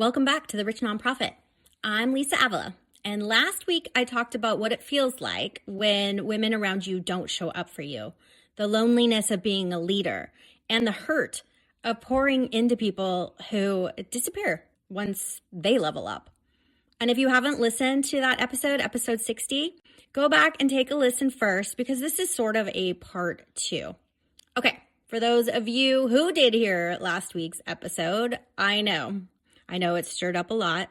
Welcome back to The Rich Nonprofit. I'm Lisa Avila, and last week I talked about what it feels like when women around you don't show up for you, the loneliness of being a leader, and the hurt of pouring into people who disappear once they level up. And if you haven't listened to that episode 60, go back and take a listen first because this is sort of a part 2. Okay, for those of you who did hear last week's episode, I know it stirred up a lot.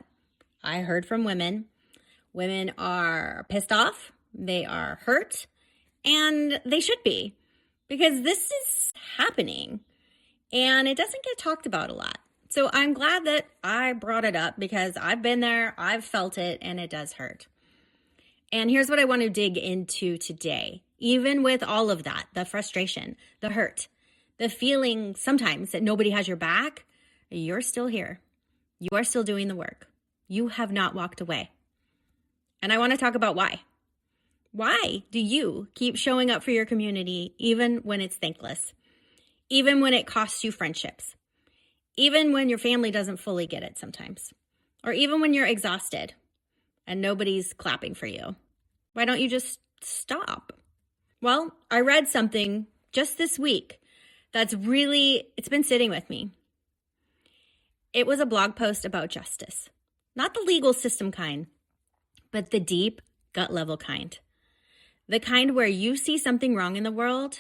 I heard from women. Women are pissed off, they are hurt, and they should be because this is happening and it doesn't get talked about a lot. So I'm glad that I brought it up because I've been there, I've felt it, and it does hurt. And here's what I want to dig into today. Even with all of that, the frustration, the hurt, the feeling sometimes that nobody has your back, you're still here. You are still doing the work. You have not walked away. And I want to talk about why. Why do you keep showing up for your community even when it's thankless? Even when it costs you friendships? Even when your family doesn't fully get it sometimes? Or even when you're exhausted and nobody's clapping for you? Why don't you just stop? Well, I read something just this week it's been sitting with me. It was a blog post about justice. Not the legal system kind, but the deep, gut level kind. The kind where you see something wrong in the world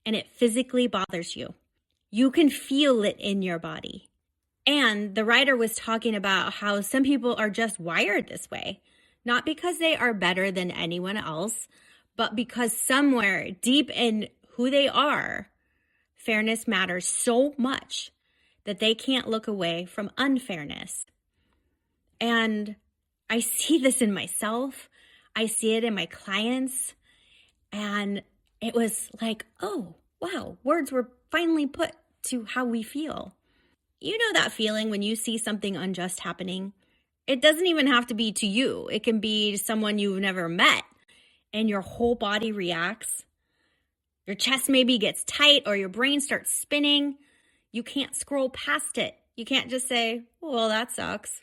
and it physically bothers you. You can feel it in your body. And the writer was talking about how some people are just wired this way, not because they are better than anyone else, but because somewhere deep in who they are, fairness matters so much that they can't look away from unfairness. And I see this in myself. I see it in my clients. And it was like, oh, wow, words were finally put to how we feel. You know that feeling when you see something unjust happening? It doesn't even have to be to you. It can be someone you've never met, and your whole body reacts. Your chest maybe gets tight or your brain starts spinning. You can't scroll past it. You can't just say, well, that sucks.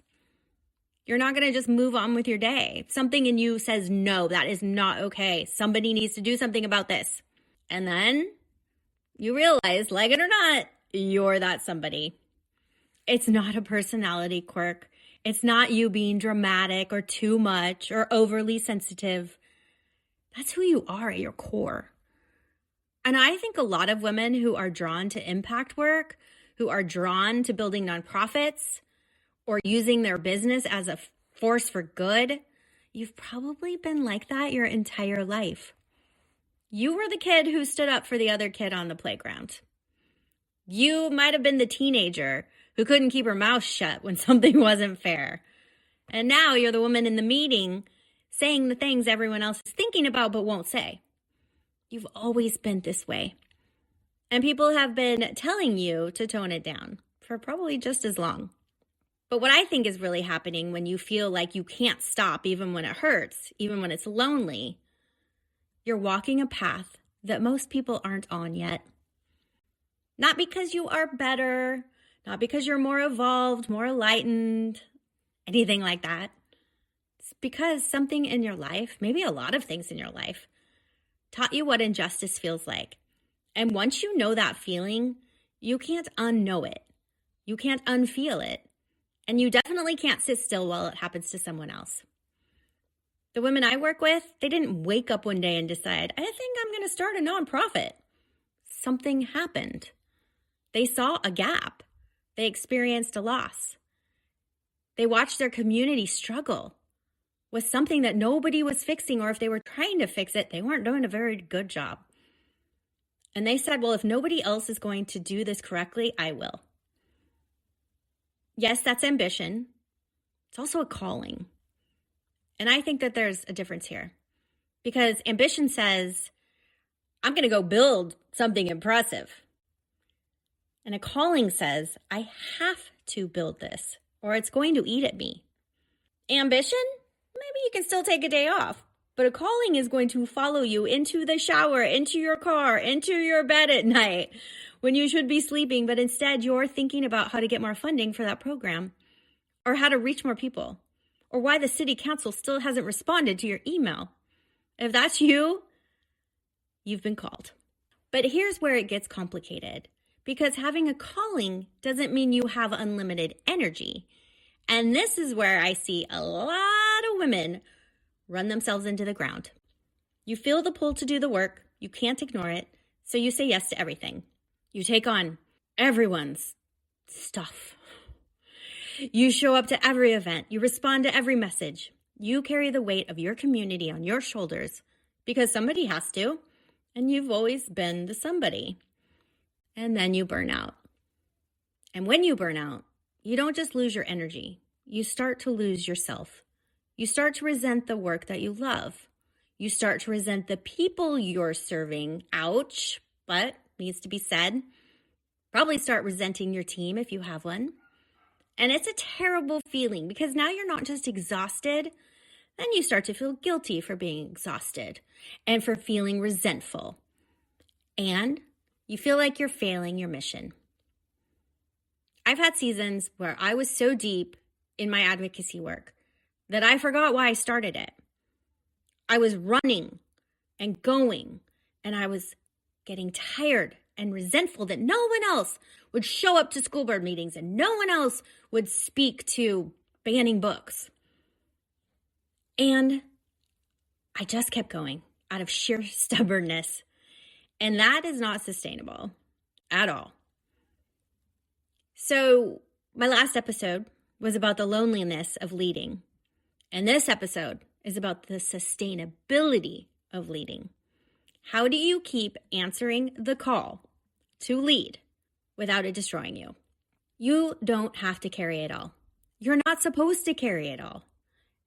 You're not going to just move on with your day. Something in you says, no, that is not okay. Somebody needs to do something about this. And then you realize, like it or not, you're that somebody. It's not a personality quirk. It's not you being dramatic or too much or overly sensitive. That's who you are at your core. And I think a lot of women who are drawn to impact work, who are drawn to building nonprofits or using their business as a force for good, you've probably been like that your entire life. You were the kid who stood up for the other kid on the playground. You might have been the teenager who couldn't keep her mouth shut when something wasn't fair. And now you're the woman in the meeting saying the things everyone else is thinking about but won't say. You've always been this way. And people have been telling you to tone it down for probably just as long. But what I think is really happening when you feel like you can't stop even when it hurts, even when it's lonely, you're walking a path that most people aren't on yet. Not because you are better, not because you're more evolved, more enlightened, anything like that. It's because something in your life, maybe a lot of things in your life, taught you what injustice feels like. And once you know that feeling, you can't unknow it. You can't unfeel it. And you definitely can't sit still while it happens to someone else. The women I work with, they didn't wake up one day and decide, I think I'm going to start a nonprofit. Something happened. They saw a gap. They experienced a loss. They watched their community struggle with something that nobody was fixing, or if they were trying to fix it, they weren't doing a very good job. And they said, well, if nobody else is going to do this correctly, I will. Yes, that's ambition. It's also a calling. And I think that there's a difference here. Because ambition says, I'm going to go build something impressive. And a calling says, I have to build this, or it's going to eat at me. Ambition? Maybe you can still take a day off, but a calling is going to follow you into the shower, into your car, into your bed at night when you should be sleeping, but instead you're thinking about how to get more funding for that program. or how to reach more people, or why the city council still hasn't responded to your email. If that's you, you've been called. But here's where it gets complicated, because having a calling doesn't mean you have unlimited energy. And this is where I see a lot of women run themselves into the ground. You feel the pull to do the work, you can't ignore it, so you say yes to everything. You take on everyone's stuff. You show up to every event, you respond to every message. You carry the weight of your community on your shoulders because somebody has to, and you've always been the somebody. And then you burn out. And when you burn out, you don't just lose your energy, you start to lose yourself. You start to resent the work that you love. You start to resent the people you're serving. Ouch, but needs to be said. Probably start resenting your team if you have one. And it's a terrible feeling because now you're not just exhausted, then you start to feel guilty for being exhausted and for feeling resentful. And you feel like you're failing your mission. I've had seasons where I was so deep in my advocacy work that I forgot why I started it. I was running and going, and I was getting tired and resentful that no one else would show up to school board meetings and no one else would speak to banning books. And I just kept going out of sheer stubbornness. And that is not sustainable at all. So my last episode was about the loneliness of leading. And this episode is about the sustainability of leading. How do you keep answering the call to lead without it destroying you? You don't have to carry it all. You're not supposed to carry it all.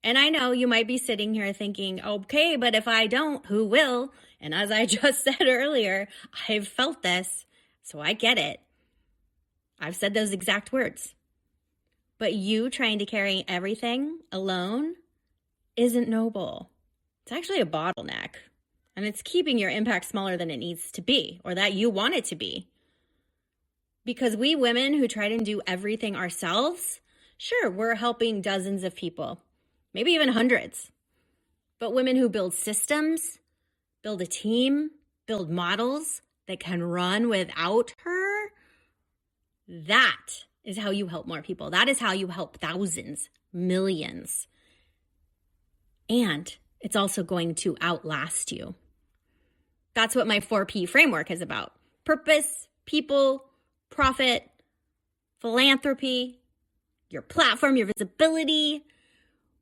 And I know you might be sitting here thinking, okay, but if I don't, who will? And as I just said earlier, I've felt this, so I get it. I've said those exact words. But you trying to carry everything alone isn't noble. It's actually a bottleneck. And it's keeping your impact smaller than it needs to be, or that you want it to be. Because we women who try to do everything ourselves, sure, we're helping dozens of people, maybe even hundreds. But women who build systems, build a team, build models that can run without her, that is how you help more people. That is how you help thousands, millions. And it's also going to outlast you. That's what my 4P framework is about. Purpose, people, profit, philanthropy, your platform, your visibility.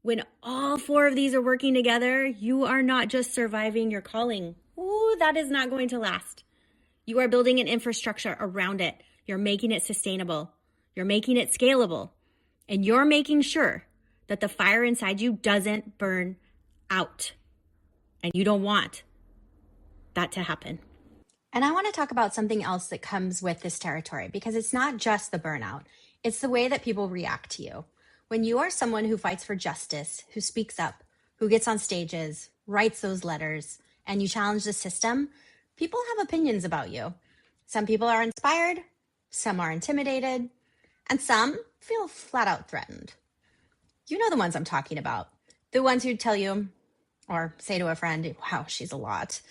When all 4 of these are working together, you are not just surviving your calling. Ooh, that is not going to last. You are building an infrastructure around it. You're making it sustainable. You're making it scalable. And you're making sure that the fire inside you doesn't burn out. And you don't want that to happen. And I want to talk about something else that comes with this territory, because it's not just the burnout. It's the way that people react to you. When you are someone who fights for justice, who speaks up, who gets on stages, writes those letters, and you challenge the system, people have opinions about you. Some people are inspired, some are intimidated, and some feel flat out threatened. You know the ones I'm talking about. The ones who tell you, or say to a friend, wow, she's a lot.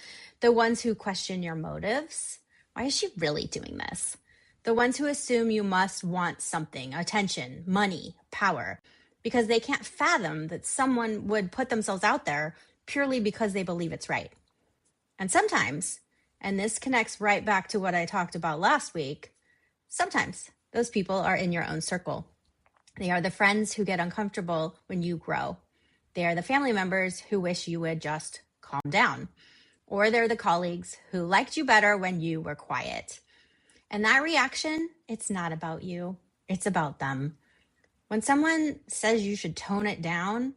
The ones who question your motives. Why is she really doing this? The ones who assume you must want something, attention, money, power, because they can't fathom that someone would put themselves out there purely because they believe it's right. And sometimes, and this connects right back to what I talked about last week, sometimes those people are in your own circle. They are the friends who get uncomfortable when you grow. They are the family members who wish you would just calm down. Or they're the colleagues who liked you better when you were quiet. And that reaction, it's not about you. It's about them. When someone says you should tone it down,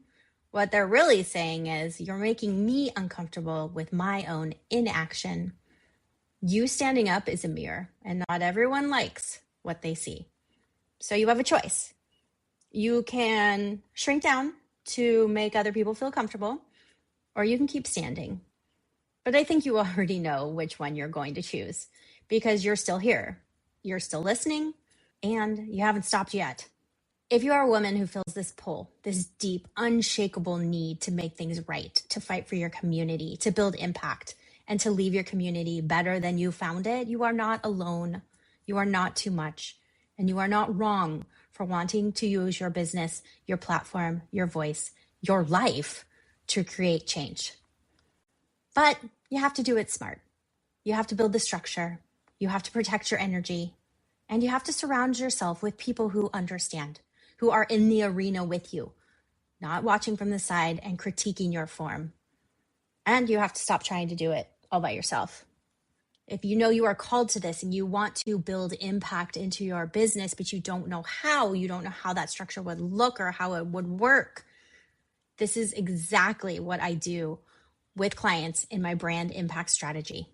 what they're really saying is, you're making me uncomfortable with my own inaction. You standing up is a mirror, and not everyone likes what they see. So you have a choice. You can shrink down to make other people feel comfortable, or you can keep standing. But I think you already know which one you're going to choose, because you're still here. You're still listening, and you haven't stopped yet. If you are a woman who feels this pull, this deep, unshakable need to make things right, to fight for your community, to build impact, and to leave your community better than you found it, you are not alone. You are not too much. And you are not wrong for wanting to use your business, your platform, your voice, your life to create change. But you have to do it smart. You have to build the structure. You have to protect your energy. And you have to surround yourself with people who understand, who are in the arena with you, not watching from the side and critiquing your form. And you have to stop trying to do it all by yourself. If you know you are called to this and you want to build impact into your business, but you don't know how that structure would look or how it would work, this is exactly what I do with clients in my brand impact strategy.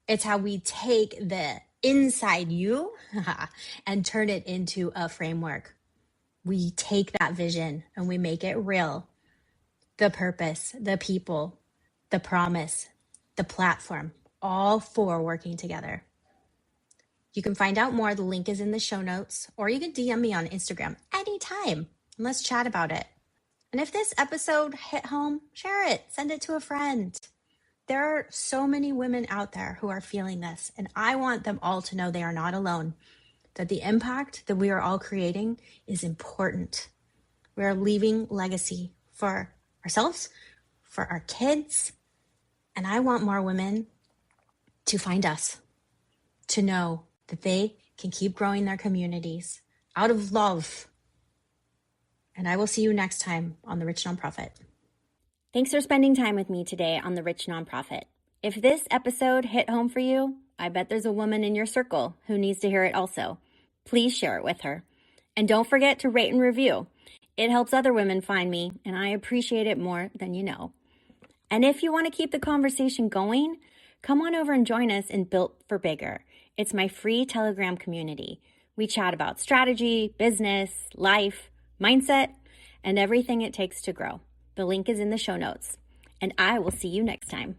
It's how we take the inside you and turn it into a framework. We take that vision and we make it real. The purpose, the people, the promise, the platform, all four working together. You can find out more. The link is in the show notes, or you can DM me on Instagram anytime and let's chat about it. And if this episode hit home, share it, send it to a friend. There are so many women out there who are feeling this, and I want them all to know they are not alone, that the impact that we are all creating is important. We are leaving legacy for ourselves, for our kids, and I want more women to find us, to know that they can keep growing their communities out of love. And I will see you next time on The Rich Nonprofit. Thanks for spending time with me today on The Rich Nonprofit. If this episode hit home for you, I bet there's a woman in your circle who needs to hear it also. Please share it with her. And don't forget to rate and review. It helps other women find me, and I appreciate it more than you know. And if you want to keep the conversation going, come on over and join us in Built for Bigger. It's my free Telegram community. We chat about strategy, business, life, mindset, and everything it takes to grow. The link is in the show notes. And I will see you next time.